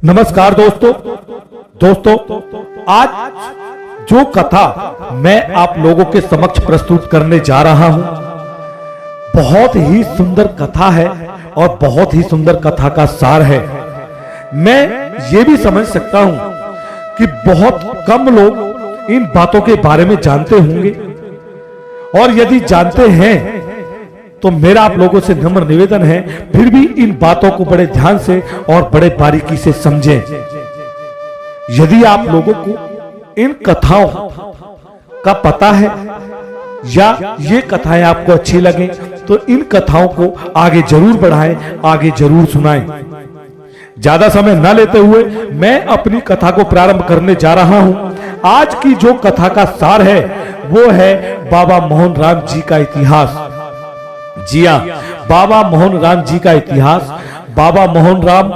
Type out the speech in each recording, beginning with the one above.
नमस्कार दोस्तों आज जो कथा मैं आप लोगों के समक्ष प्रस्तुत करने जा रहा हूं बहुत ही सुंदर कथा है और बहुत ही सुंदर कथा का सार है। मैं ये भी समझ सकता हूं कि बहुत कम लोग इन बातों के बारे में जानते होंगे और यदि जानते हैं तो मेरा आप लोगों से नम्र निवेदन है फिर भी इन बातों को बड़े ध्यान से और बड़े बारीकी से समझें। यदि आप लोगों को इन कथाओं का पता है या ये कथाएं आपको अच्छी लगे तो इन कथाओं को आगे जरूर बढ़ाएं, आगे जरूर सुनाएं। ज्यादा समय न लेते हुए मैं अपनी कथा को प्रारंभ करने जा रहा हूं। आज की जो कथा का सार है वो है बाबा मोहन राम जी का इतिहास। जी हां, बाबा मोहन राम जी का इतिहास। बाबा मोहन राम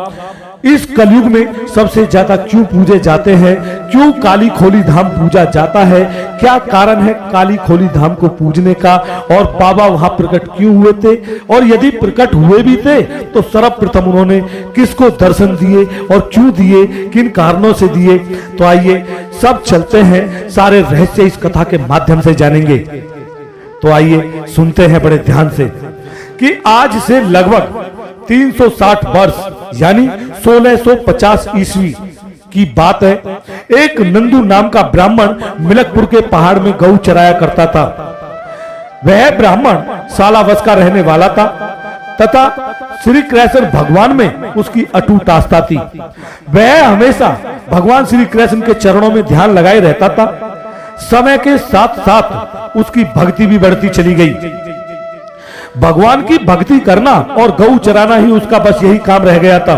इस कलयुग में सबसे ज्यादा क्यों पूजे जाते हैं, क्यों काली खोली धाम पूजा जाता है, क्या कारण है काली खोली धाम को पूजने का और बाबा वहां प्रकट क्यों हुए थे और यदि प्रकट हुए भी थे तो सर्वप्रथम उन्होंने किसको दर्शन दिए और क्यों दिए, किन कारणों से दिए। तो आइए सब चलते हैं, सारे रहस्य इस कथा के माध्यम से जानेंगे। तो आइए सुनते हैं बड़े ध्यान से कि आज से लगभग 360 वर्ष यानी 1650 ईस्वी की बात है। एक नंदू नाम का ब्राह्मण मिलकपुर के पहाड़ में गऊ चराया करता था। वह ब्राह्मण सालावस का रहने वाला था तथा श्री कृष्ण भगवान में उसकी अटूट आस्था थी। वह हमेशा भगवान श्री कृष्ण के चरणों में ध्यान लगाए रहता था। समय के साथ साथ उसकी भक्ति भी बढ़ती चली गई। भगवान की भक्ति करना और गऊ चराना ही उसका बस यही काम रह गया था।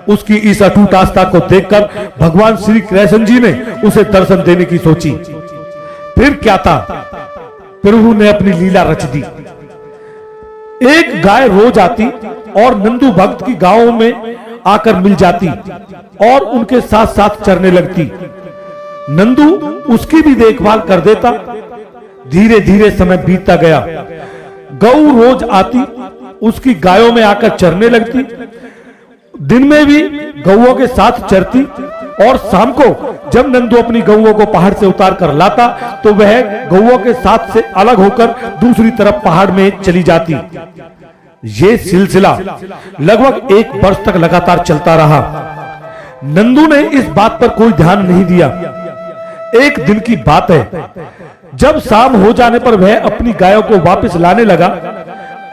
उसकी इस अटूट आस्था को देखकर भगवान श्री कृष्ण जी ने उसे दर्शन देने की सोची। फिर क्या था, प्रभु ने अपनी लीला रच दी। एक गाय रोज आती और नंदू भक्त की गांवों में आकर मिल जाती और उनके साथ साथ चरने लगती। नंदू उसकी भी देखभाल कर देता। धीरे धीरे समय बीतता गया। गऊ रोज आती, उसकी गायों में आकर चरने लगती। दिन में भी गऊओं के साथ चरती और शाम को जब नंदू अपनी गऊओं को पहाड़ से उतार कर लाता तो वह गऊओं के साथ से अलग होकर दूसरी तरफ पहाड़ में चली जाती। ये सिलसिला लगभग 1 वर्ष तक लगातार चलता रहा। नंदू ने इस बात पर कोई ध्यान नहीं दिया। एक दिन की बात है, जब शाम हो जाने पर वह अपनी गायों को वापस लाने लगा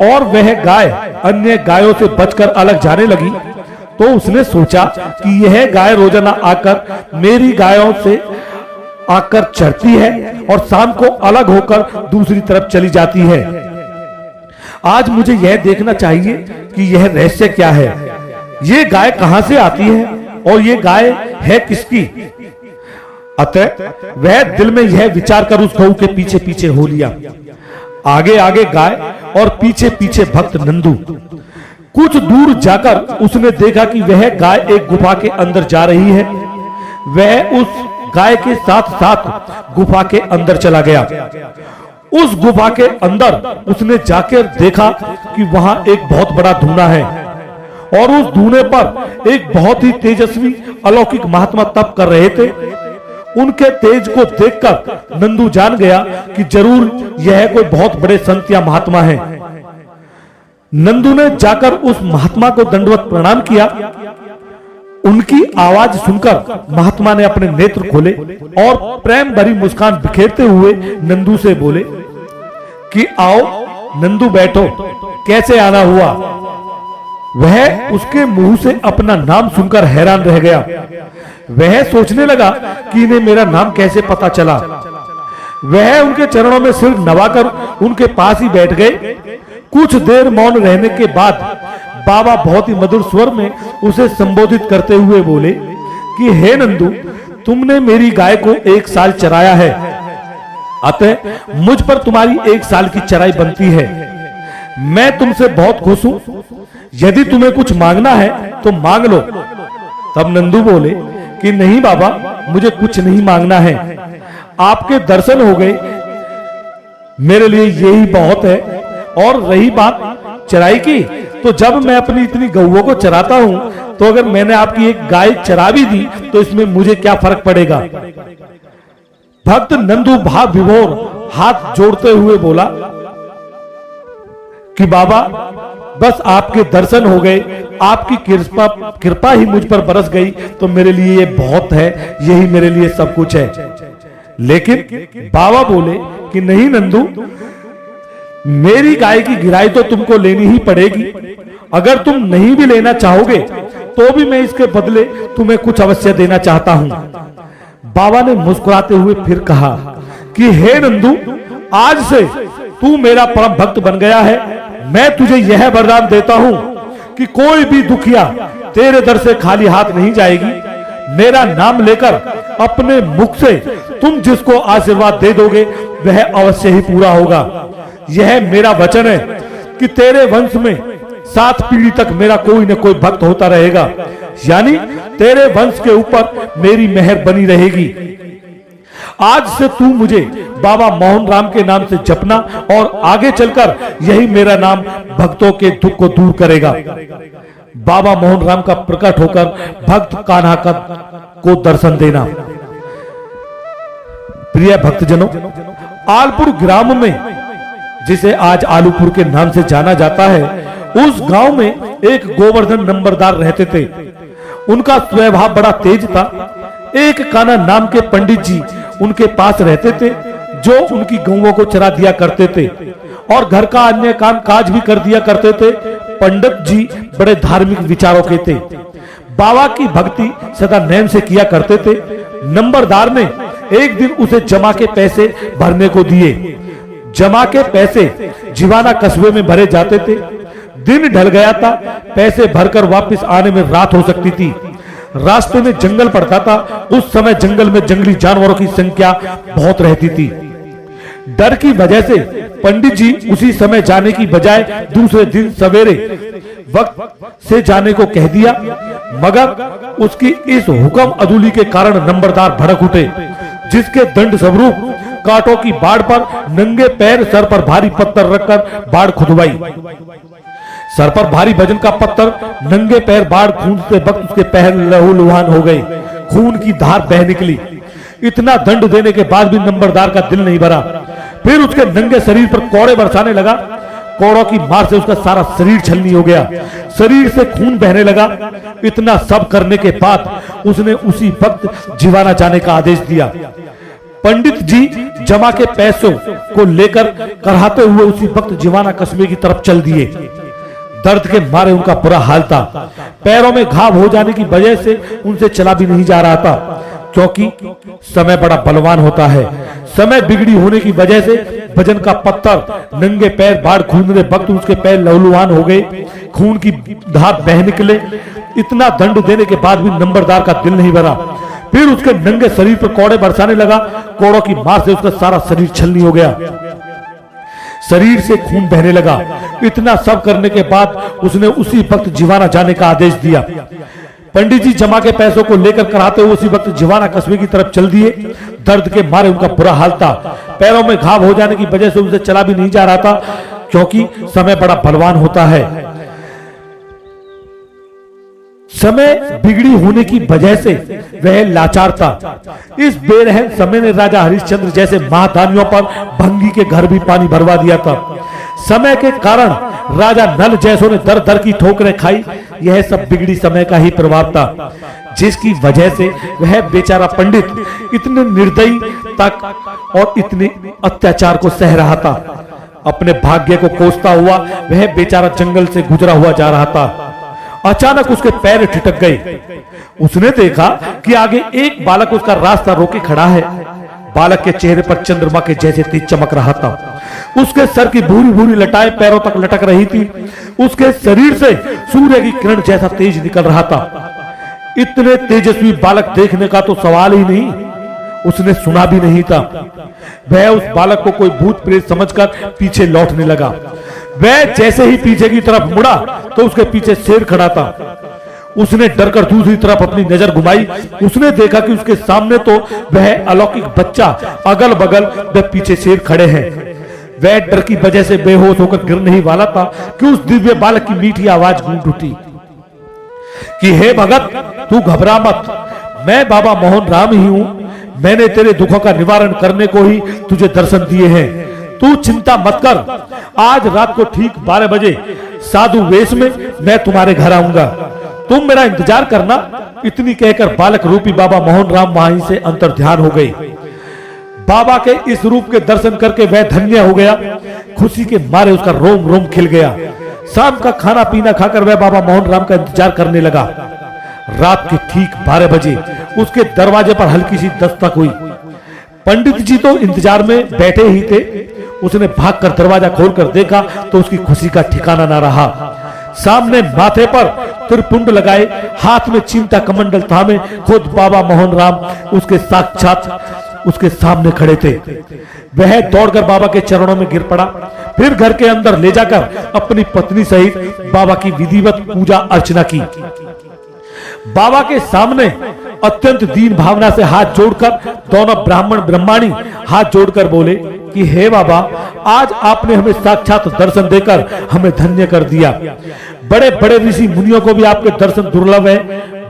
और वह गाय अन्य गायों से बचकर अलग जाने लगी तो उसने सोचा कि यह गाय रोजाना आकर मेरी गायों से आकर चरती है और शाम को अलग होकर दूसरी तरफ चली जाती है। आज मुझे यह देखना चाहिए कि यह रहस्य क्या है, ये गाय कहां से आती है और ये गाय है किसकी। अतः वह दिल में यह विचार कर उस गऊ के पीछे पीछे हो लिया। आगे आगे गाय और पीछे पीछे भक्त नंदू। कुछ दूर जाकर उसने देखा कि वह गाय एक गुफा के अंदर जा रही है। वह उस गाय के साथ साथ गुफा के अंदर चला गया। उस गुफा के अंदर उसने जाकर देखा कि वहां एक बहुत बड़ा धूना है और उस धूने पर एक बहुत ही तेजस्वी अलौकिक महात्मा तप कर रहे थे। उनके तेज को देखकर नंदू जान गया कि जरूर यह कोई बहुत बड़े संत या महात्मा है। नंदू ने जाकर उस महात्मा को दंडवत प्रणाम किया। उनकी आवाज सुनकर महात्मा ने अपने नेत्र खोले और प्रेम भरी मुस्कान बिखेरते हुए नंदू से बोले कि आओ नंदू बैठो, कैसे आना हुआ। वह उसके मुंह से अपना नाम सुनकर हैरान रह गया। वह सोचने लगा कि इन्हें मेरा नाम कैसे पता चला। वह उनके चरणों में सिर नवाकर उनके पास ही बैठ गए। कुछ देर मौन रहने के बाद बाबा बहुत ही मधुर स्वर में उसे संबोधित करते हुए बोले कि हे नंदू, तुमने मेरी गाय को 1 साल चराया है, अतः मुझ पर तुम्हारी 1 साल की चराई बनती है। मैं तुमसे बहुत खुश हूं। यदि तुम्हें कुछ मांगना है तो मांग लो। तब नंदू बोले कि नहीं बाबा, मुझे कुछ नहीं मांगना है। आपके दर्शन हो गए, मेरे लिए यही बहुत है। और रही बात चराई की, तो जब मैं अपनी इतनी गौओं को चराता हूं तो अगर मैंने आपकी एक गाय चरा भी दी तो इसमें मुझे क्या फर्क पड़ेगा। भक्त नंदू भाव विभोर हाथ जोड़ते हुए बोला कि बाबा बस आपके दर्शन हो गए, आपकी कृपा ही मुझ पर बरस गई तो मेरे लिए ये बहुत है, यही मेरे लिए सब कुछ है। लेकिन बाबा बोले कि नहीं नंदू, मेरी गाय की गिराई तो तुमको लेनी ही पड़ेगी। अगर तुम नहीं भी लेना चाहोगे तो भी मैं इसके बदले तुम्हें कुछ अवश्य देना चाहता हूं। बाबा ने मुस्कुराते हुए फिर कहा कि हे नंदू, आज से तू मेरा परम भक्त बन गया है। मैं तुझे यह वरदान देता हूं कि कोई भी दुखिया तेरे दर से खाली हाथ नहीं जाएगी। मेरा नाम लेकर अपने मुख से तुम जिसको आशीर्वाद दे दोगे वह अवश्य ही पूरा होगा। यह मेरा वचन है कि तेरे वंश में 7 पीढ़ी तक मेरा कोई न कोई भक्त होता रहेगा, यानी तेरे वंश के ऊपर मेरी मेहर बनी रहेगी। आज से तू मुझे बाबा मोहन राम के नाम से जपना और आगे चलकर यही मेरा नाम भक्तों के दुख को दूर करेगा। बाबा मोहन राम का प्रकट होकर भक्त कान्हा को दर्शन देना। प्रिय भक्तजनों, आलपुर ग्राम में, जिसे आज आलूपुर के नाम से जाना जाता है, उस गांव में एक गोवर्धन नंबरदार रहते थे। उनका स्वभाव बड़ा तेज था। एक कान्हा नाम के पंडित जी उनके पास रहते थे, जो उनकी गौओं को चरा दिया करते थे और घर का अन्य काम काज भी कर दिया करते थे। पंडित जी बड़े धार्मिक विचारों के थे। बाबा की भक्ति सदा नेम से किया करते थे। नंबरदार ने एक दिन उसे जमा के पैसे भरने को दिए। जमा के पैसे जीवाना कस्बे में भरे जाते थे। दिन ढल गया था। पैसे भरकर वापस आने में रात हो सकती थी। रास्ते में जंगल पड़ता था। उस समय जंगल में जंगली जानवरों की संख्या बहुत रहती थी। डर की वजह से पंडित जी उसी समय जाने की बजाय दूसरे दिन सवेरे वक्त से जाने को कह दिया, मगर उसकी इस हुक्म अदूली के कारण नंबरदार भड़क उठे, जिसके दंड स्वरूप कांटों की बाढ़ पर नंगे पैर सर पर भारी पत्थर रखकर बाढ़ खुदवाई। सर पर भारी वजन का पत्थर नंगे पैर बाढ़ खूंदते वक्त उसके पैर लहूलुहान हो गए। खून की धार बह निकली। इतना दंड देने के बाद भी नंबरदार का दिल नहीं भरा। फिर उसके नंगे शरीर पर कोड़े बरसाने लगा। कोड़ों की मार से उसका सारा शरीर छलनी हो गया। शरीर से खून बहने लगा। इतना सब करने के बाद उसने उसी वक्त जीवाना जाने का आदेश दिया। पंडित जी जमा के पैसों को लेकर कराहते हुए उसी वक्त जीवाना कस्बे की तरफ चल दिए। दर्द के मारे उनका बुरा हाल था। पैरों में घाव हो जाने की वजह से उनसे चला भी नहीं जा रहा था, क्योंकि समय बड़ा बलवान होता है। समय बिगड़ी होने की वजह से वजन का पत्थर नंगे पैर बाढ़ खूंदने वक्त उसके पैर लहूलुहान हो गए। खून की धार बह निकले। इतना दंड देने के बाद भी नंबरदार का दिल नहीं भरा। फिर उसके नंगे शरीर पर कोड़े बरसाने लगा। कोड़ों की मार से उसका सारा शरीर छलनी हो गया। शरीर से खून बहने लगा। इतना सब करने के बाद उसने उसी वक्त जीवाना जाने का आदेश दिया। पंडित जी जमा के पैसों को लेकर कराते हुए उसी वक्त जीवाना कस्बे की तरफ चल दिए। दर्द के मारे उनका बुरा हाल था। पैरों में घाव हो जाने की वजह से उनसे चला भी नहीं जा रहा था, क्योंकि समय बड़ा बलवान होता है। समय बिगड़ी होने की वजह से वह लाचार था। इस बेरहम समय ने राजा हरिश्चंद्र जैसे महादानियों पर भंगी के घर भी पानी भरवा दिया था। समय के कारण राजा नल जैसों ने दर दर की ठोकरें खाई। यह सब बिगड़ी समय का ही प्रभाव था, जिसकी वजह से वह बेचारा पंडित इतने निर्दयी तक और इतने अत्याचार को सह रहा था। अपने भाग्य को कोसता हुआ वह बेचारा जंगल से गुजरा हुआ जा रहा था। अचानक उसके पैर ठिठक गए। उसने देखा कि आगे एक बालक उसका रास्ता रोके खड़ा है। बालक के चेहरे पर चंद्रमा के जैसे तेज चमक रहा था। उसके सर की भूरी भूरी लटाएं पैरों तक लटक रही थी। उसके शरीर से सूर्य की किरण जैसा तेज निकल रहा था। इतने तेजस्वी बालक देखने का तो सवाल ही नहीं, उसने सुना भी नहीं था। वह उस बालक को कोई भूत प्रेत समझकर पीछे लौटने लगा। वह जैसे ही पीछे की तरफ मुड़ा तो उसके पीछे शेर खड़ा था। उसने डरकर दूसरी तरफ अपनी नजर घुमाई। उसने देखा कि उसके सामने तो वह अलौकिक बच्चा, अगल बगल वह पीछे शेर खड़े हैं। वह डर की वजह से बेहोश होकर गिरने ही वाला था कि उस दिव्य बालक की मीठी आवाज गूंज उठी कि हे भगत, तू घबरा मत, मैं बाबा मोहन राम ही हूं। मैंने तेरे दुखों का निवारण करने को ही तुझे दर्शन दिए हैं। तू चिंता मत कर, आज रात को ठीक 12 बजे साधु वेश में मैं तुम्हारे घर आऊंगा, तुम मेरा इंतजार करना। इतनी कहकर बालक रूपी बाबा मोहन राम वहीं से अंतर्ध्यान हो गए। बाबा के इस रूप के दर्शन करके वह धन्य हो गया। खुशी के मारे उसका रोम रोम खिल गया। शाम का खाना पीना खाकर वह बाबा मोहन राम का इंतजार करने लगा। रात के ठीक 12 बजे उसके दरवाजे पर हल्की सी दस्तक हुई। पंडित जी तो इंतजार में बैठे ही थे। उसने भागकर दरवाजा खोलकर देखा तो उसकी खुशी का ठिकाना ना रहा। सामने माथे पर त्रिपुंड लगाए, हाथ में चिंता कमंडल थामे खुद बाबा मोहन राम उसके साक्षात उसके सामने खड़े थे। वह दौड़कर बाबा के चरणों में गिर पड़ा, फिर घर के अंदर ले जाकर अपनी पत्नी सहित बाबा की विधिवत पूजा अर्चना की। बाबा के सामने अत्यंत दीन भावना से हाथ जोड़कर दोनों ब्राह्मण ब्रह्माणी हाथ जोड़कर बोले कि हे बाबा, आज आपने हमें साक्षात दर्शन देकर हमें धन्य कर दिया। बड़े बड़े ऋषि मुनियों को भी आपके दर्शन दुर्लभ है।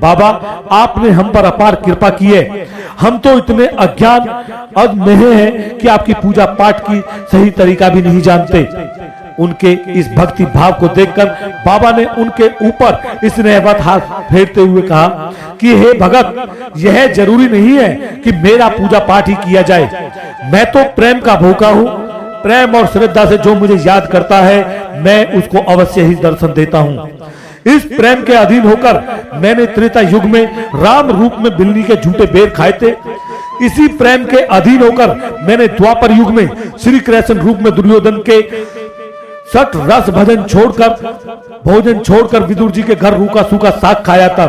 बाबा, आपने हम पर अपार कृपा की है। हम तो इतने अज्ञान अधमेह हैं कि आपकी पूजा पाठ की सही तरीका भी नहीं जानते। उनके इस भक्ति भाव को देखकर बाबा ने उनके ऊपर स्नेहवत हाथ फेरते हुए कहा कि हे भगत, यह जरूरी नहीं है कि मेरा पूजा पाठ ही किया जाए। मैं तो प्रेम का भूखा हूँ। प्रेम और श्रद्धा से जो मुझे याद करता है, मैं उसको अवश्य ही दर्शन देता हूँ। इस प्रेम के अधीन होकर मैंने त्रेता युग में राम रूप में बिल्ली के झूठे बेर खाए थे। इसी प्रेम के अधीन होकर मैंने द्वापर युग में श्री कृष्ण रूप में दुर्योधन के सठ रस भोजन छोड़कर विदुर जी के घर रूखा सूखा साग खाया था।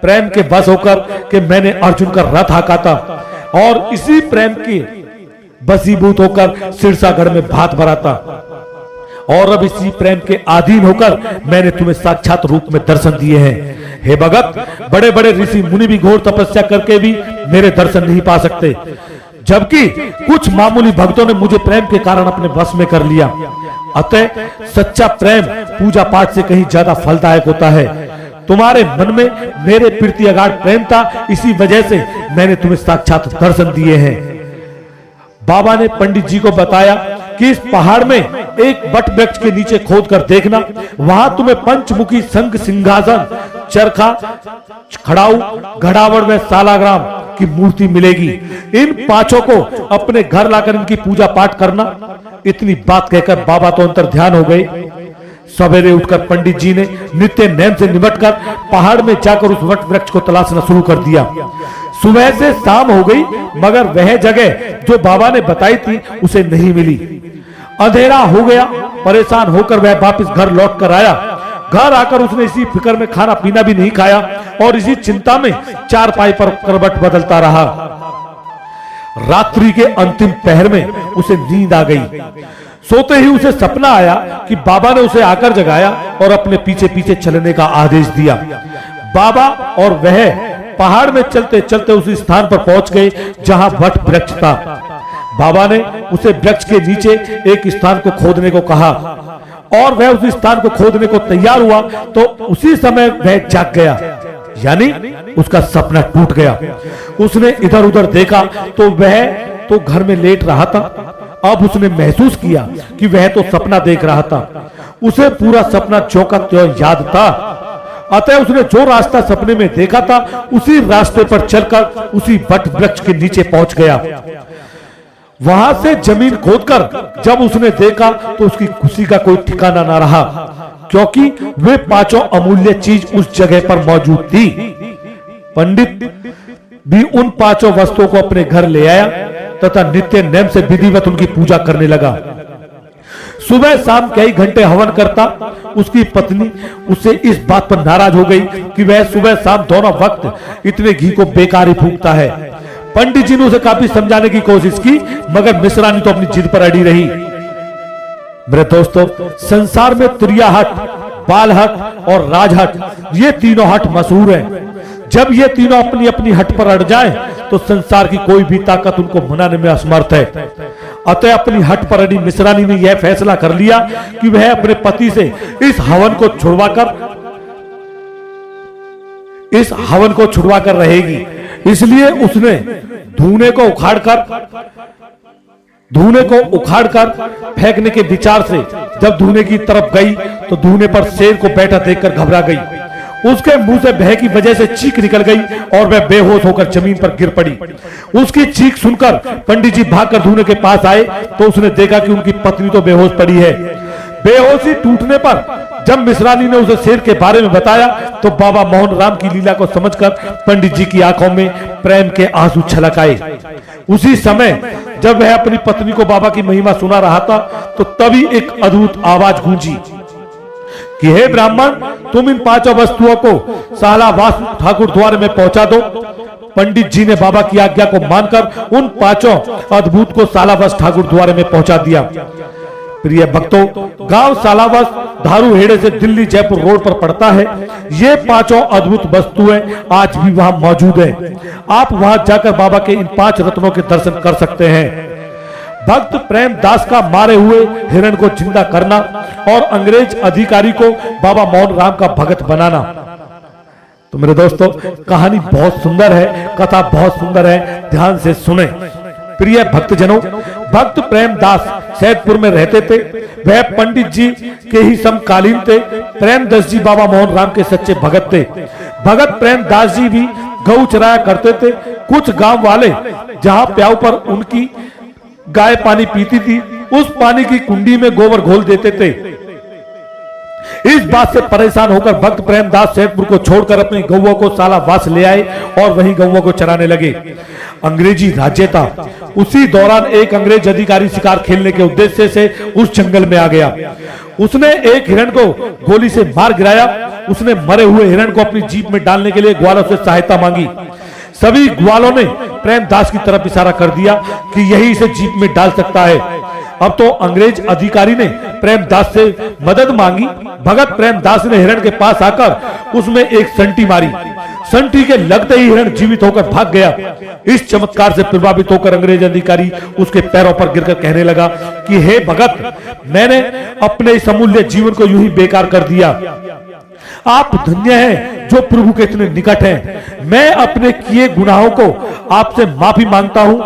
प्रेम के बस होकर के मैंने अर्जुन का रथ हाका था और इसी प्रेम के बसीभूत होकर सिरसागढ़ में भात भरा था। और अब इसी प्रेम के अधीन होकर मैंने तुम्हें साक्षात रूप में दर्शन दिए हैं। हे भगत, बड़े बड़े ऋषि मुनि भी घोर तपस्या करके भी मेरे दर्शन नहीं पा सकते, जबकि कुछ मामूली भक्तों ने मुझे प्रेम के कारण अपने वश में कर लिया। अतः सच्चा प्रेम पूजा पाठ से कहीं ज्यादा फलदायक होता है। तुम्हारे मन में मेरे प्रति अगाध प्रेम था, इसी वजह से मैंने तुम्हें साक्षात दर्शन दिए हैं। बाबा ने पंडित जी को बताया कि इस पहाड़ में एक वट वृक्ष के नीचे खोद कर देखना, वहां तुम्हें पंचमुखी शंख, सिंहासन, चरखा, खड़ाऊ, घड़ावड़ व सालाग्राम की मूर्ति मिलेगी। इन पांचों को अपने घर लाकर इनकी पूजा पाठ करना। इतनी बात कहकर बाबा तो अंतर्ध्यान हो गए। सवेरे उठकर पंडित जी ने नित्य नेम से निपटकर पहाड़ में जाकर उस वट वृक्ष को तलाशना शुरू कर दिया। सुबह से शाम हो गई, मगर वह जगह जो बाबा ने बताई थी उसे नहीं मिली। अंधेरा हो गया। परेशान होकर वह वापस घर लौट कर आया। घर आकर उसने इसी फिक्र में खाना पीना भी नहीं खाया और इसी चिंता में चारपाई पर करवट बदलता रहा। रात्रि के अंतिम पहर में उसे नींद आ गई। सोते ही उसे सपना आया कि बाबा ने उसे आकर जगाया और अपने पीछे पीछे चलने का आदेश दिया। बाबा और वह पहाड़ में चलते चलते उस स्थान पर पहुंच गए जहां वट वृक्ष था। बाबा ने उसे वृक्ष के नीचे एक स्थान को खोदने को कहा और वह उस स्थान को खोदने को तैयार हुआ तो उसी समय वह जाग गया, यानी उसका सपना टूट गया। उसने इधर उधर देखा तो वह तो घर में लेट रहा था। अब उसने महसूस किया कि वह तो सपना देख रहा था। उसे पूरा सपना ज्यों का त्यों याद था। अतः उसने जो रास्ता सपने में देखा था उसी रास्ते पर चलकर उसी वट वृक्ष के नीचे पहुंच गया। वहां से जमीन खोदकर जब उसने देखा तो उसकी खुशी का कोई ठिकाना ना रहा, क्योंकि वे पांचों अमूल्य चीज उस जगह पर मौजूद थी। पंडित भी उन पांचों वस्तुओं को अपने घर ले आया तथा नित्य नेम से विधिवत उनकी पूजा करने लगा। सुबह शाम कई घंटे हवन करता। उसकी पत्नी उससे इस बात पर नाराज हो गई कि वह सुबह शाम दोनों वक्त इतने घी को बेकार ही फूकता है। पंडित जी ने उसे काफी समझाने की कोशिश की, मगर मिश्रानी तो अपनी जिद पर अड़ी रही। मेरे दोस्तों, संसार में तुरिया हट, बाल हट और राजहट, ये तीनों हट मशहूर हैं। जब ये तीनों अपनी अपनी हट पर अड़ जाएं, तो संसार की कोई भी ताकत उनको मनाने में असमर्थ है। अतः अपनी हठ पर अड़ी मिश्रानी ने यह फैसला कर लिया कि वह अपने पति से इस हवन को छुड़वाकर रहेगी। इसलिए उसने धूने को उखाड़कर फेंकने के विचार से जब धूने की तरफ गई तो धूने पर शेर को बैठा देखकर घबरा गई। उसके मुंह से भय की वजह से चीख निकल गई और वह बेहोश होकर जमीन पर गिर पड़ी। उसकी चीख सुनकर पंडित जी भागकर धूने के पास आए तो उसने देखा कि उनकी पत्नी तो बेहोश पड़ी है। बेहोशी टूटने पर जब मिश्रानी ने उसे शेर के बारे में बताया तो बाबा मोहन राम की लीला को समझकर पंडित जी की आंखों में प्रेम के आंसू छलक आए। उसी समय जब वह अपनी पत्नी को बाबा की महिमा सुना रहा था तो तभी एक अद्भुत आवाज गूंजी कि हे ब्राह्मण, तुम इन 5 वस्तुओं को सालावास ठाकुर द्वार में पहुंचा दो। पंडित जी ने बाबा की आज्ञा को मानकर उन 5 अद्भुत को सालावास ठाकुर द्वार में पहुंचा दिया। प्रिय भक्तों, गांव सालावास धारूहेड़े से दिल्ली जयपुर रोड पर पड़ता है। ये 5 अद्भुत वस्तुएं आज भी वहां मौजूद हैं। आप वहां जाकर बाबा के इन 5 रत्नों के दर्शन कर सकते हैं। भक्त प्रेम दास का मारे हुए हिरण को जिंदा करना और अंग्रेज अधिकारी को बाबा मोहन राम का भगत बनाना। तो मेरे दोस्तों, कहानी बहुत सुंदर है, कथा बहुत सुंदर है, ध्यान से सुने। प्रिय भक्तजनों, भक्त प्रेम दास सैदपुर में रहते थे। वह पंडित जी के ही समकालीन थे। प्रेम दास जी बाबा मोहन राम के सच्चे भगत थे। भगत प्रेम दास जी भी गऊ चराया करते थे। कुछ गांव वाले जहां प्याऊ पर उनकी गाय पानी पीती थी, उस पानी की कुंडी में गोबर घोल देते थे। इस बात से परेशान होकर भक्त प्रेमदास सैदपुर को छोड़कर अपनी गौओं को सालावास ले आए और वहीं गौओं को चराने लगे। अंग्रेजी राज्य था। उसी दौरान एक अंग्रेज अधिकारी शिकार खेलने के उद्देश्य से उस जंगल में आ गया। उसने एक हिरण को गोली से मार गिराया। उसने मरे हुए हिरण को अपनी जीप में डालने के लिए ग्वालों से सहायता मांगी। सभी ग्वालों ने प्रेमदास की तरफ इशारा कर दिया कि यही इसे जीप में डाल सकता है। अब तो अंग्रेज अधिकारी ने प्रेमदास से मदद मांगी। भगत प्रेमदास ने हिरण के पास आकर उसमें एक संटी मारी। संटी के लगते ही हिरण जीवित होकर भाग गया। इस चमत्कार से प्रभावित होकर अंग्रेज अधिकारी उसके पैरों पर गिरकर कहने लगा कि हे भगत, मैंने अपने इस अमूल्य जीवन को यूं ही बेकार कर दिया। आप धन्य हैं जो प्रभु के इतने निकट हैं। मैं अपने किए गुनाहों को आपसे माफी मांगता हूं।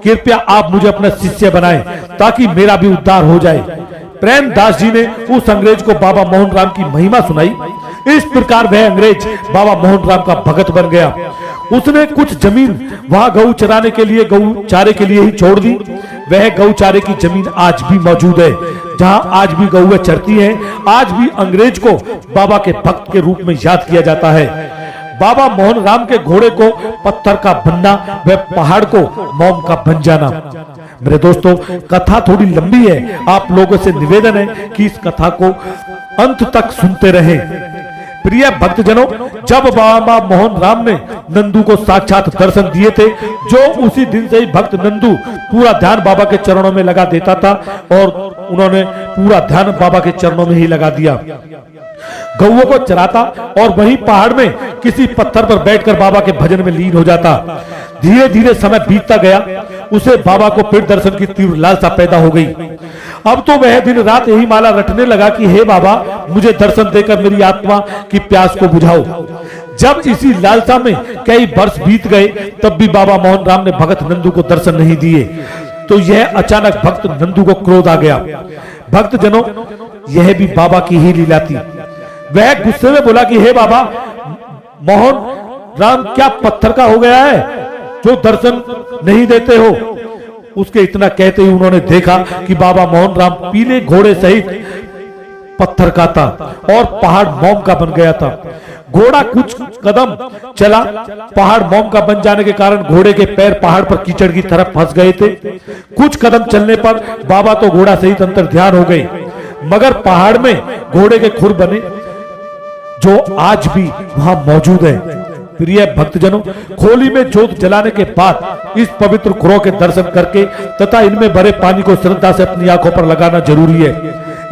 कृपया आप मुझे अपना शिष्य बनाएं ताकि मेरा भी उद्धार हो जाए। प्रेमदास जी ने उस अंग्रेज को बाबा मोहन राम की महिमा सुनाई। इस प्रकार वह अंग्रेज बाबा मोहन राम का भगत बन गया। उसने कुछ जमीन वहां गऊ चराने के लिए, गऊ चारे के लिए ही छोड़ दी। वह गऊ चारे की जमीन आज भी मौजूद है, जहां आज भी गऊएं चरती हैं। आज भी अंग्रेज को बाबा के भक्त के रूप में याद किया जाता है। बाबा मोहन राम के घोड़े को पत्थर का बनना व पहाड़ को मोम का बन जाना। मेरे दोस्तों, कथा थोड़ी लंबी है। आप लोगों से निवेदन है कि इस कथा को अंत तक सुनते रहें। प्रिय भक्तजनों, जब बाबा मोहन राम ने नंदू को साक्षात दर्शन दिए थे, जो उसी दिन से ही भक्त नंदू पूरा ध्यान बाबा के चरणों में लगा देता था और उन्होंने पूरा ध्यान बाबा के चरणों में ही लगा दिया। गौओं को चराता और वहीं पहाड़ में किसी पत्थर पर बैठकर बाबा के भजन में लीन हो जाता। धीरे धीरे समय बीतता गया। उसे बाबा को फिर दर्शन की तीव्र लालसा पैदा हो गई। अब तो वह दिन रात यही माला रटने लगा कि हे बाबा, मुझे दर्शन देकर मेरी आत्मा की प्यास को बुझाओ। जब इसी लालसा में कई वर्ष बीत गए, तब भी बाबा मोहन राम ने भगत नंदू को दर्शन नहीं दिए। तो यह अचानक भक्त नंदू को क्रोध आ गया। भक्त जनों, यह भी बाबा की ही लीला थी। वह गुस्से में बोला कि हे बाबा मोहन राम, क्या पत्थर का हो गया है जो दर्शन नहीं देते हो? उसके इतना कहते ही उन्होंने देखा कि बाबा मोहन राम पीले घोड़े सहित पत्थर का था और पहाड़ मोम का बन गया था। घोड़ा कुछ कदम चला। पहाड़ मोम का बन जाने के कारण घोड़े के पैर पहाड़ पर कीचड़ की तरफ फंस गए थे। कुछ कदम चलने पर बाबा तो घोड़ा सहित अंतर ध्यान हो गए, मगर पहाड़ में घोड़े के खुर बने जो आज भी वहां मौजूद है। प्रिय भक्तजनों, खोली में जोत जलाने के बाद इस पवित्र खुरों के दर्शन करके तथा इनमें भरे पानी को श्रद्धा से अपनी आंखों पर लगाना जरूरी है।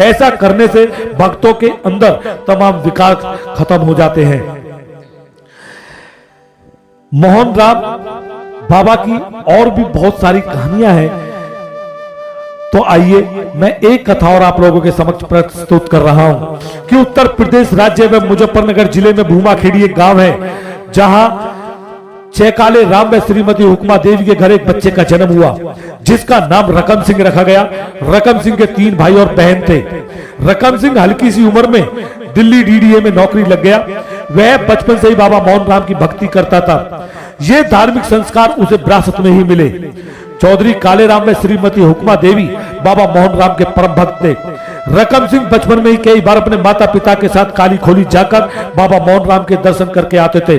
ऐसा करने से भक्तों के अंदर तमाम विकार खत्म हो जाते हैं। मोहन राम बाबा की और भी बहुत सारी कहानियां हैं। तो आइए मैं एक कथा और आप लोगों के समक्ष प्रस्तुत कर रहा हूं कि उत्तर प्रदेश राज्य में मुजफ्फरनगर जिले में भूमाखेड़ी एक गांव है, जहां चैकाले राम में श्रीमती हुक्मा देवी के घर एक बच्चे का जन्म हुआ, जिसका नाम रकम सिंह रखा गया। रकम सिंह के 3 भाई और बहन थे। रकम सिंह हल्की सी उम्र में दिल्ली डीडीए में नौकरी लग गया। वह बचपन से ही बाबा मोहन राम की भक्ति करता था। ये धार्मिक संस्कार उसे विरासत में ही मिले। चौधरी काले राम में श्रीमती हुक्मा देवी बाबा मोहन राम के परम भक्त थे। रकम सिंह बचपन में ही कई बार अपने माता पिता के साथ काली खोली जाकर बाबा मोहन राम के दर्शन करके आते थे।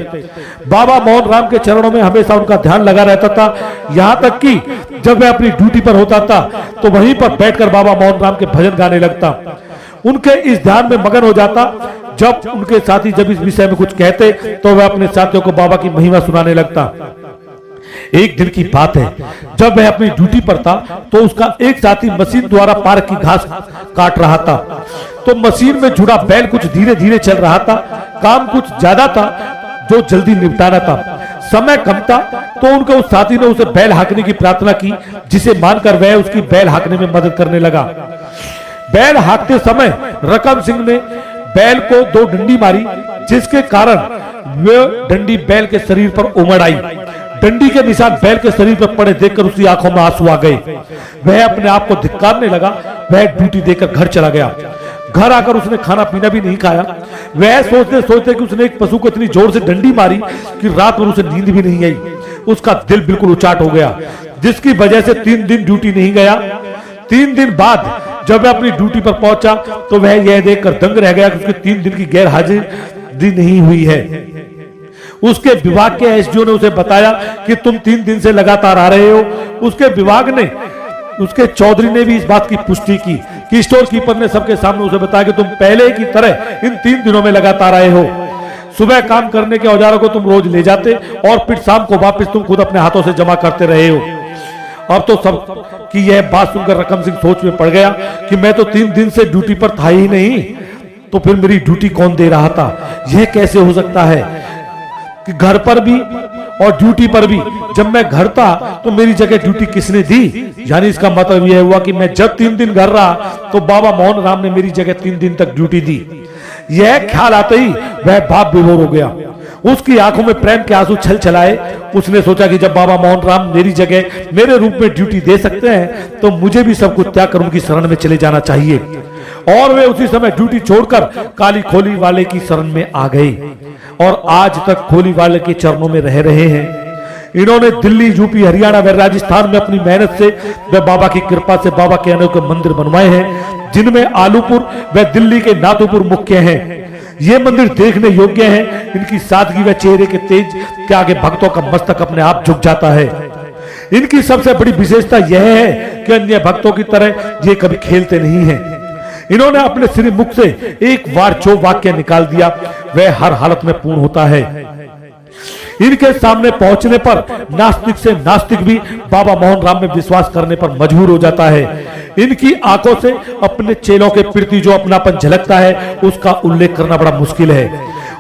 बाबा मोहन राम के चरणों में हमेशा उनका ध्यान लगा रहता था। यहाँ तक कि जब वह अपनी ड्यूटी पर होता था तो वहीं पर बैठकर बाबा मोहन राम के भजन गाने लगता। उनके इस ध्यान में मगन हो जाता। जब उनके साथी जब इस विषय में कुछ कहते तो वह अपने साथियों को बाबा की महिमा सुनाने लगता। एक दिन की बात है, जब वह अपनी ड्यूटी पर था तो उसका एक साथी मशीन द्वारा पार्क की घास काट रहा था। तो मशीन में जुड़ा बैल कुछ धीरे धीरे चल रहा था। काम कुछ ज्यादा था जो जल्दी निपटाना था। समय कम था तो उनके उस साथी ने उसे बैल हाँकने की प्रार्थना की, जिसे मानकर वह उसकी बैल हाँकने में मदद करने लगा। बैल हाँकते समय रकम सिंह ने बैल को 2 डंडी मारी, जिसके कारण वह डंडी बैल के शरीर पर उमड़ आई। डंडी के निशान बैल के शरीर पर पड़े देखकर उसकी आंखों में आंसू आ गए। वह अपने आप को धिक्कारने लगा। वह ड्यूटी देकर घर चला गया। घर आकर उसने खाना पीना भी नहीं खाया। वह सोचते सोचते कि उसने एक पशु को इतनी जोर से डंडी मारी कि रात भर उसे नींद भी नहीं आई। उसका दिल बिल्कुल उचाट हो गया, जिसकी वजह से 3 दिन ड्यूटी नहीं गया। 3 दिन बाद जब वह अपनी ड्यूटी पर पहुंचा तो वह यह देखकर दंग रह गया कि उसके 3 दिन की गैर हाजिरी नहीं हुई है। उसके विभाग के एसडीओ ने उसे बताया कि तुम 3 दिन से लगातार आ रहे हो। उसके विभाग ने उसके चौधरी ने भी इस बात की पुष्टि की कि स्टोर कीपर ने सबके सामने उसे बताया कि तुम पहले की तरह इन 3 दिनों में लगातार आए हो। सुबह काम करने के औजारों को तुम रोज ले जाते और फिर शाम को वापस तुम खुद अपने हाथों से जमा करते रहे हो। अब तो सब की यह बात सुनकर रकम सिंह सोच में पड़ गया कि मैं तो 3 दिन से ड्यूटी पर था ही नहीं, तो फिर मेरी ड्यूटी कौन दे रहा था? यह कैसे हो सकता है कि घर पर भी और ड्यूटी पर भी जब मैं घर था तो मेरी जगह ड्यूटी किसने दी? यानी इसका मतलब यह हुआ कि मैं जब 3 दिन घर रहा तो बाबा मोहन राम ने मेरी जगह 3 दिन तक ड्यूटी दी। यह ख्याल आते ही वह बाप विभोर हो गया। उसकी आंखों में प्रेम के आंसू छल छलाए। उसने सोचा कि जब बाबा मोहन राम मेरी जगह मेरे रूप में ड्यूटी दे सकते हैं तो मुझे भी सब कुछ त्याग कर उनकी शरण में चले जाना चाहिए। और वे उसी समय ड्यूटी छोड़कर काली खोली वाले की शरण में आ गए और आज तक खोली वाले के चरणों में रह रहे हैं। इन्होंने दिल्ली, यूपी, हरियाणा व राजस्थान में अपनी मेहनत से व बाबा की कृपा से बाबा के अनेकों मंदिर बनवाए हैं, जिनमें आलूपुर व दिल्ली के नाथुपुर मुख्य हैं। ये मंदिर देखने योग्य हैं। इनकी सादगी व चेहरे के तेज के आगे भक्तों का मस्तक अपने आप झुक जाता है। इनकी सबसे बड़ी विशेषता यह है कि अन्य भक्तों की तरह ये कभी खेलते नहीं हैं। इन्होंने अपने श्री मुख से एक बार जो वाक्य निकाल दिया वह हर हालत में पूर्ण होता है। इनके सामने पहुंचने पर नास्तिक से नास्तिक भी बाबा मोहन राम में विश्वास करने पर मजबूर हो जाता है। इनकी आंखों से अपने चेलों के प्रति जो अपनापन झलकता है उसका उल्लेख करना बड़ा मुश्किल है।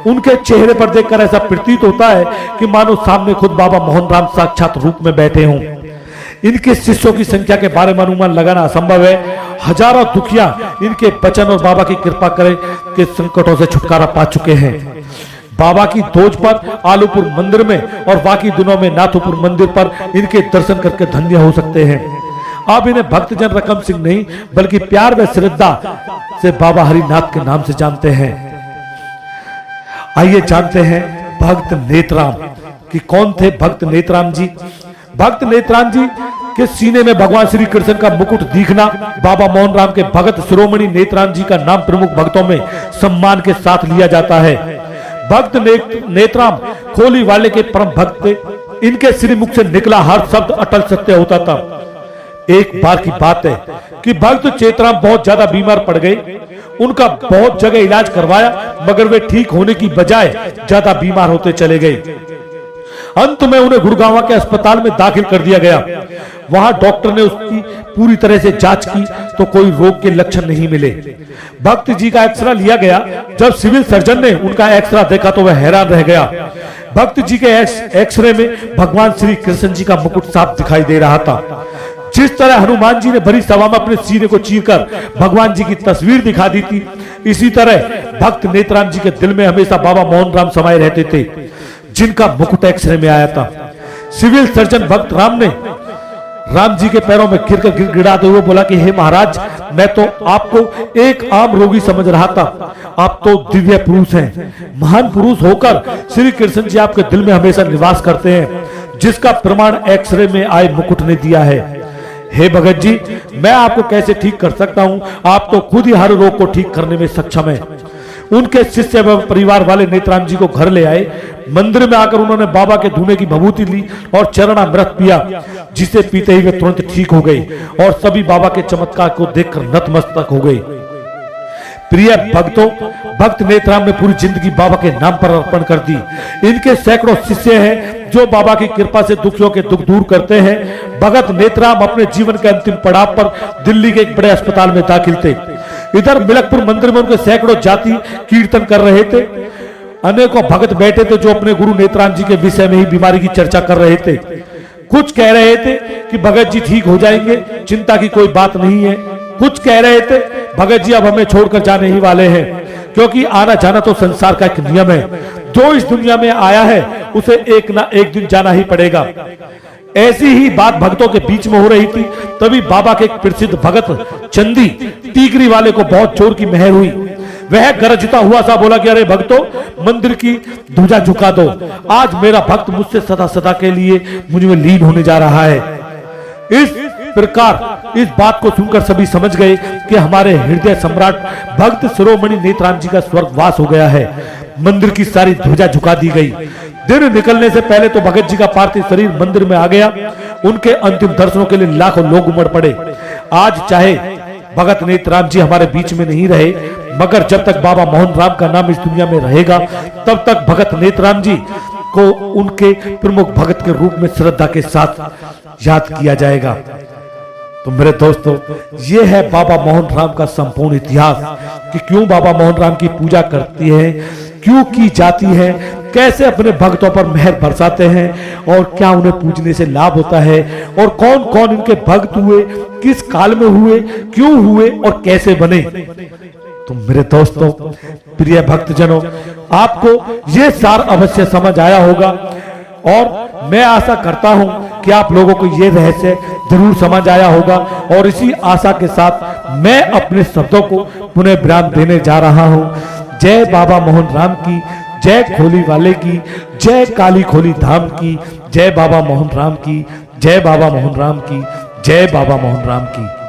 उनके चेहरे पर देखकर ऐसा प्रतीत होता है कि मानो सामने खुद बाबा मोहन राम साक्षात रूप में बैठे हों। इनके शिष्यों की संख्या के बारे में अनुमान लगाना असंभव है। हजारों दुखिया इनके वचन और बाबा की कृपा करे के संकटों से छुटकारा पा चुके हैं। बाबा की दोज पर आलूपुर मंदिर में और बाकी दिनों में नाथुपुर मंदिर पर इनके दर्शन करके धन्य हो सकते हैं। अब इन्हें भक्तजन रकम सिंह नहीं बल्कि प्यार व श्रद्धा से बाबा हरिनाथ के नाम से जानते हैं। आइए जानते हैं भक्त नेतराम कि कौन थे भक्त नेतराम जी। भक्त नेतराम जी के सीने में भगवान श्री कृष्ण का मुकुट दिखना बाबा मोहन राम के भगत शिरोमणि नेतराम जी का नाम प्रमुख भक्तों में सम्मान के साथ लिया जाता है। भक्त नेतराम खोली वाले के परम भक्त थे। इनके श्री मुख से निकला हर शब्द अटल सत्य होता था। एक बार की बात है कि भक्त चेतराम बहुत ज्यादा बीमार पड़ गए। उनका बहुत जगह इलाज करवाया मगर वे ठीक होने की बजाय ज्यादा बीमार होते चले गए। अंत में उन्हें गुड़गांव के अस्पताल में दाखिल कर दिया गया। वहां डॉक्टर ने उसकी पूरी तरह से जांच की तो कोई रोग के लक्षण नहीं मिले। भक्त जी का एक्सरा लिया गया। जब सिविल सर्जन ने उनका एक्सरा देखा तो वह हैरान रह गया। भक्त जी के एक्सरे में भगवान श्री कृष्ण जी का मुकुट साफ दिखाई दे रहा था। जिस तरह हनुमान जी ने बड़ी सभा में अपने सीने को चीरकर भगवान जी की तस्वीर दिखा दी थी, इसी तरह भक्त नेत्राम जी के दिल में हमेशा बाबा मोहन राम समाये रहते थे, जिनका मुकुट एक्सरे में आया था। सिविल सर्जन भक्त राम ने राम जी के पैरों में गिरकर गिड़गिड़ाते हुए बोला कि हे महाराज, मैं तो आपको एक आम रोगी समझ रहा था, आप तो दिव्य पुरुष हैं। महान पुरुष होकर श्री कृष्ण जी आपके दिल में हमेशा निवास करते हैं, जिसका प्रमाण एक्सरे में आए मुकुट ने दिया है। हे भगत जी, मैं आपको कैसे ठीक कर सकता हूं? आप तो खुद ही हर रोग को ठीक करने में सक्षम है। उनके शिष्य एवं परिवार वाले नेत्राम जी को घर ले आए। मंदिर में आकर उन्होंने बाबा के धूने की भभूति ली और चरणामृत पिया, जिसे पीते ही वे तुरंत ठीक हो गए और सभी बाबा के चमत्कार को देखकर नतमस्तक हो गए। प्रिय भक्तों, भक्त नेत्राम ने पूरी जिंदगी बाबा के नाम पर अर्पण कर दी। इनके सैकड़ों शिष्य हैं जो बाबा की कृपा से दुखियों के दुख दूर करते हैं। भगत नेत्राम अपने जीवन के अंतिम पड़ाव पर दिल्ली के एक बड़े अस्पताल में दाखिल थे। इधर मिलकपुर मंदिर में उनके सैकड़ों जाति कीर्तन कर रहे थे। अनेकों भगत बैठे थे जो अपने गुरु नेत्राम जी के विषय में ही बीमारी की चर्चा कर रहे थे। कुछ कह रहे थे कि भगत जी ठीक हो जाएंगे, चिंता की कोई बात नहीं है। कुछ कह रहे थे भगत जी अब हमें छोड़कर जाने ही वाले हैं, क्योंकि आना जाना तो संसार का एक नियम है। जो इस दुनिया में आया है उसे एक ना एक दिन जाना ही पड़ेगा। ऐसी ही बात भक्तों के बीच में हो रही थी। तभी बाबा के एक प्रसिद्ध भगत चंदी टीकरी वाले को बहुत जोर की मेहर हुई। वह गरजता हुआ सा बोला कि अरे भक्तों, मंदिर की ध्वजा झुका दो, आज मेरा भक्त मुझसे सदा सदा के लिए मुझ में लीन होने जा रहा है। इस प्रकार इस बात को सुनकर सभी समझ गए कि हमारे हृदय सम्राट भक्त शिरोमणि नेत्राम जी का स्वर्गवास हो गया है। मंदिर की सारी ध्वजा झुका दी गई। दिन निकलने से पहले तो भगत जी का पार्थिव शरीर मंदिर में आ गया। उनके अंतिम दर्शनों के लिए लाखों लोग उमड़ पड़े। आज चाहे भगत नेत्राम जी हमारे बीच में नहीं रहे, मगर जब तक बाबा मोहन राम का नाम इस दुनिया में रहेगा, तब तक भगत नेत्राम जी को उनके प्रमुख भगत के रूप में श्रद्धा के साथ याद किया जाएगा। तो मेरे दोस्तों, ये है बाबा मोहन राम का संपूर्ण इतिहास कि क्यों बाबा मोहन राम की पूजा करती है, क्यों की जाती है, कैसे अपने भक्तों पर मेहर बरसाते हैं और क्या उन्हें पूजने से लाभ होता है, और कौन कौन इनके भक्त हुए, किस काल में हुए, क्यों हुए और कैसे बने। तो मेरे दोस्तों, प्रिय भक्तजनों, आपको ये सार अवश्य समझ आया होगा और मैं आशा करता हूं कि आप लोगों को ये रहस्य जरूर समझ आया होगा। और इसी आशा के साथ मैं अपने शब्दों को पुनः विराम देने जा रहा हूं। जय बाबा मोहन राम की, जय खोली वाले की, जय काली खोली धाम की, जय बाबा मोहन राम की, जय बाबा मोहन राम की, जय बाबा मोहन राम की।